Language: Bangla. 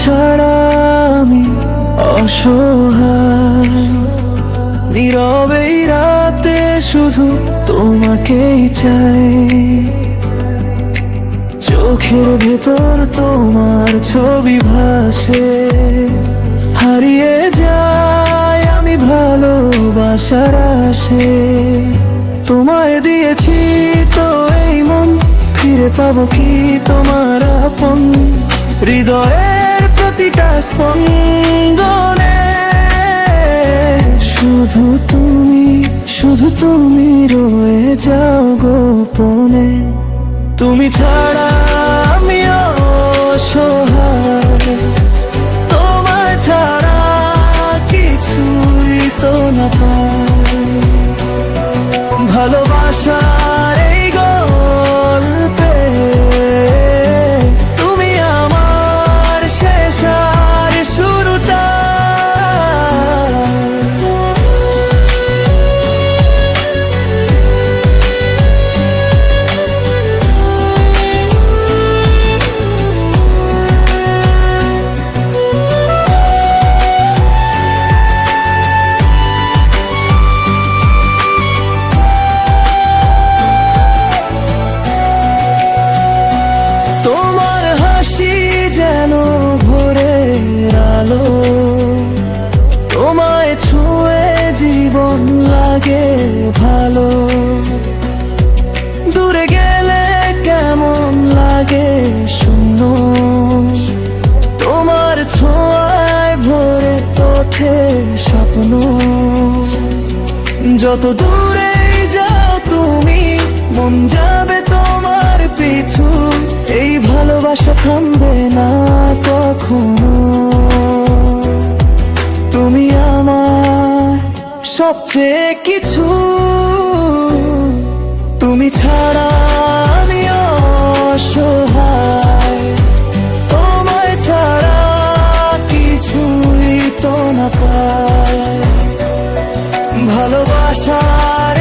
ছাড়া আমি অসহায়, নীরবে রাতে শুধু তোমাকেই চাই। চোখের ভেতর তোমার ছবি ভাসে, হারিয়ে যায় আমি ভালোবাসার আসে। তোমায় দিয়েছি তো এই মন, ফিরে পাবো কি তোমার আপন? হৃদয়ের প্রতিটা স্পন্দনে শুধু তুমি রয়ে যাও গোপনে। তুমি ছাড়া আমি অসহায়, তোমায় ছাড়া কিছুই তো না পাই। ভালোবাসার এই গল্পে তুমি আমার শেষ আর শুরুটা। তোমার হাসি যেন ভোরের আলো, তোমায় ছুঁয়ে জীবন লাগে ভালো। দূরে গেলে কেমন লাগে শূন্য, তোমার ছোঁয়ায় ভরে ওঠে স্বপ্ন। যত দূরে যাও তুমি, মন যাবে তোমার পিছু। এই ভালোবাসা থামবে না কখনো। তুমি আমার সবচেয়ে কিছু, তুমি ছাড়া আমি অসহায়, তোমায় ছাড়া কিছুই তো না পাই। ভালোবাসার